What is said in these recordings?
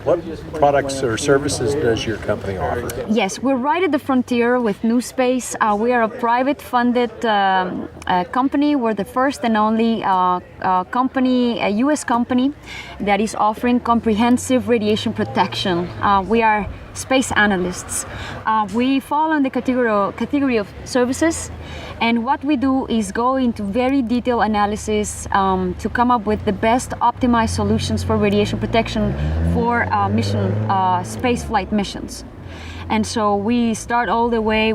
What products or services does your company offer? Yes, we're right at the frontier with NewSpace. We are a private funded company. We're the first and only company, a US company, that is offering comprehensive radiation protection. We are space analysts. We fall in the category of services, and what we do is go into very detailed analysis to come up with the best optimized solutions for radiation protection for space flight missions. And so we can start all the way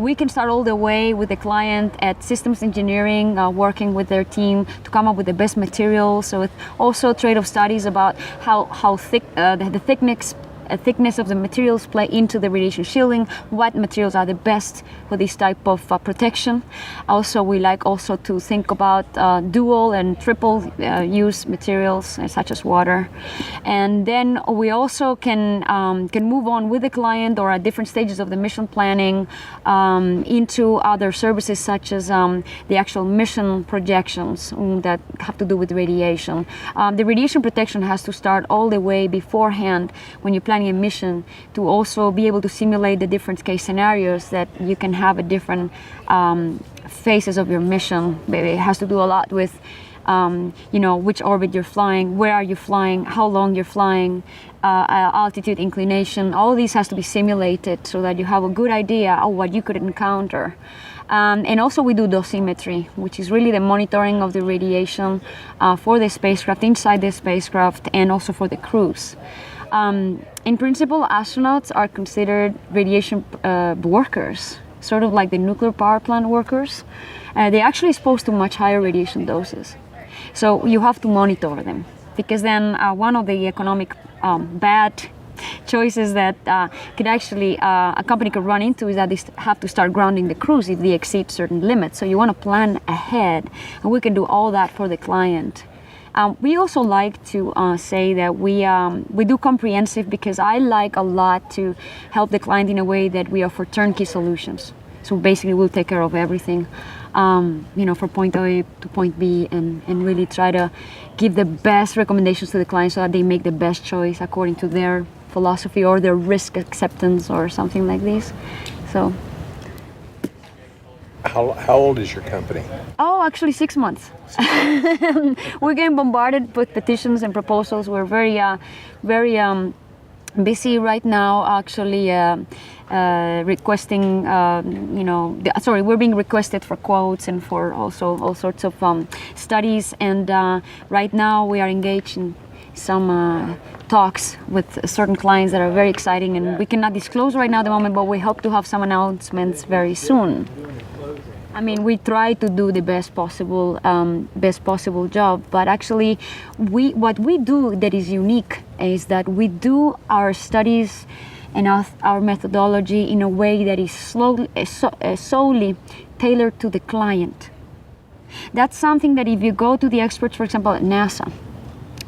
with the client at systems engineering, working with their team to come up with the best materials. So with also trade-off studies about how thick the thickness of the materials play into the radiation shielding, what materials are the best for this type of protection. Also, we like also to think about dual and triple use materials such as water. And then we also can move on with the client or at different stages of the mission planning into other services such as the actual mission projections that have to do with radiation. The radiation protection has to start all the way beforehand when you're planning a mission to also be able to simulate the different case scenarios that you can have at different phases of your mission. It has to do a lot with which orbit you're flying, where are you flying, how long you're flying, altitude, inclination. All of these has to be simulated so that you have a good idea of what you could encounter. And also we do dosimetry, which is really the monitoring of the radiation for the spacecraft, inside the spacecraft, and also for the crews. In principle, astronauts are considered radiation workers, sort of like the nuclear power plant workers. They're actually exposed to much higher radiation doses. So you have to monitor them, because then one of the economic bad choices that could actually a company could run into is that they have to start grounding the crews if they exceed certain limits. So you want to plan ahead, and we can do all that for the client. We also like to say that we do comprehensive, because I like a lot to help the client in a way that we offer turnkey solutions. So basically we'll take care of everything, from point A to point B, and really try to give the best recommendations to the client so that they make the best choice according to their philosophy or their risk acceptance or something like this. So. How old is your company? Oh, actually 6 months. We're getting bombarded with petitions and proposals. We're very busy right now, actually requesting, we're being requested for quotes and for also all sorts of studies. And right now we are engaged in some talks with certain clients that are very exciting, and we cannot disclose right now at the moment, but we hope to have some announcements very soon. I mean, we try to do the best possible job, but actually, what we do that is unique is that we do our studies and our methodology in a way that is solely tailored to the client. That's something that if you go to the experts, for example, at NASA,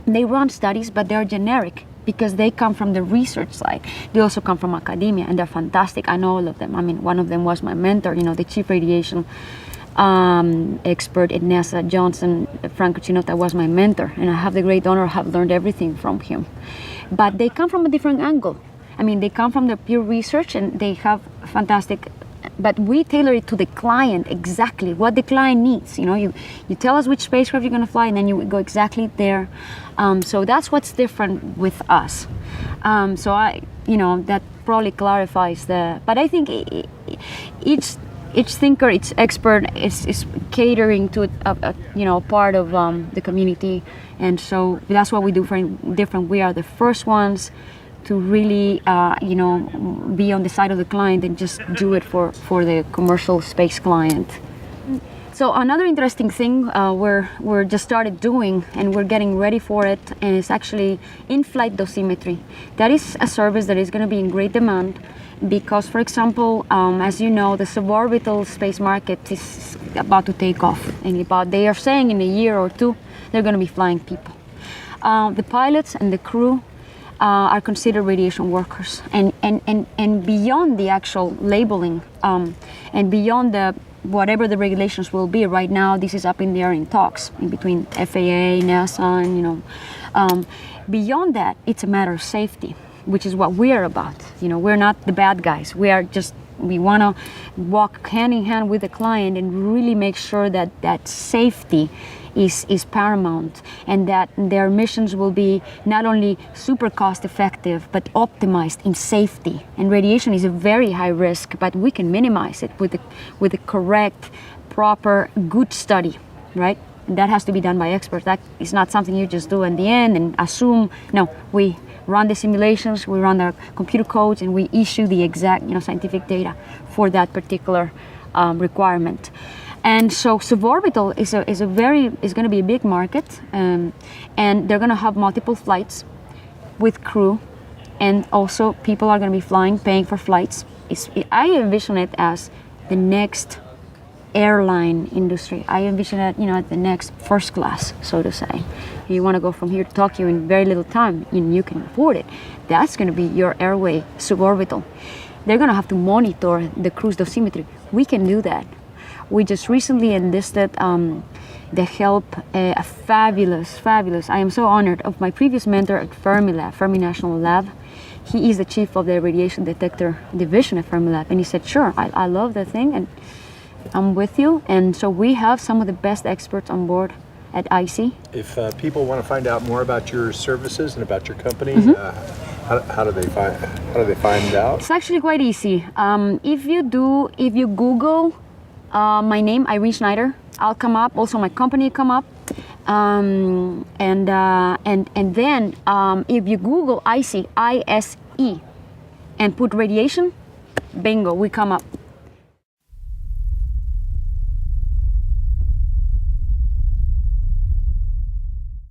they run studies, but they're generic, because they come from the research side. They also come from academia, and they're fantastic. I know all of them. I mean, one of them was my mentor, the chief radiation expert at NASA, Johnson, Franco Chinota, was my mentor, and I have the great honor of have learned everything from him. But they come from a different angle. I mean, they come from the pure research, and they have fantastic, but we tailor it to the client, exactly what the client needs. You tell us which spacecraft you're going to fly, and then you go exactly there. So that's what's different with us. That probably clarifies but I think each thinker, each expert is catering to a part of the community, and so that's what we do for different. We are the first ones to really be on the side of the client and just do it for the commercial space client. So another interesting thing we're just started doing, and we're getting ready for it, and it's actually in-flight dosimetry. That is a service that is going to be in great demand because, for example, as you know, the suborbital space market is about to take off, and they are saying in a year or two they're going to be flying people. The pilots and the crew are considered radiation workers, and beyond the actual labeling, and beyond whatever the regulations will be. Right now, this is up in the air in talks in between FAA, NASA, and beyond that, it's a matter of safety. which is what we are about. We're not the bad guys. We want to walk hand in hand with the client and really make sure that safety is paramount, and that their missions will be not only super cost effective but optimized in safety. And radiation is a very high risk, but we can minimize it with the correct, proper, good study, right? And that has to be done by experts. That is not something you just do in the end and assume. No, we run the simulations, we run our computer codes, and we issue the exact scientific data for that particular requirement. And so suborbital is going to be a big market, and they're going to have multiple flights with crew, and also people are going to be flying, paying for flights. I envision it as the next airline industry. I envision it, at the next first class, so to say. You want to go from here to Tokyo in very little time, and you can afford it. That's going to be your airway suborbital. They're going to have to monitor the cruise dosimetry. We can do that. We just recently enlisted the help, a fabulous, I am so honored, of my previous mentor at Fermi National Lab. He is the chief of the radiation detector division at Fermilab, and he said, sure, I love that thing, and I'm with you. And so we have some of the best experts on board at IC. If people want to find out more about your services and about your company, how do they find out? It's actually quite easy. If you Google my name, Irene Schneider, I'll come up. Also, my company come up. And then if you Google IC, ISE, and put radiation, bingo, we come up.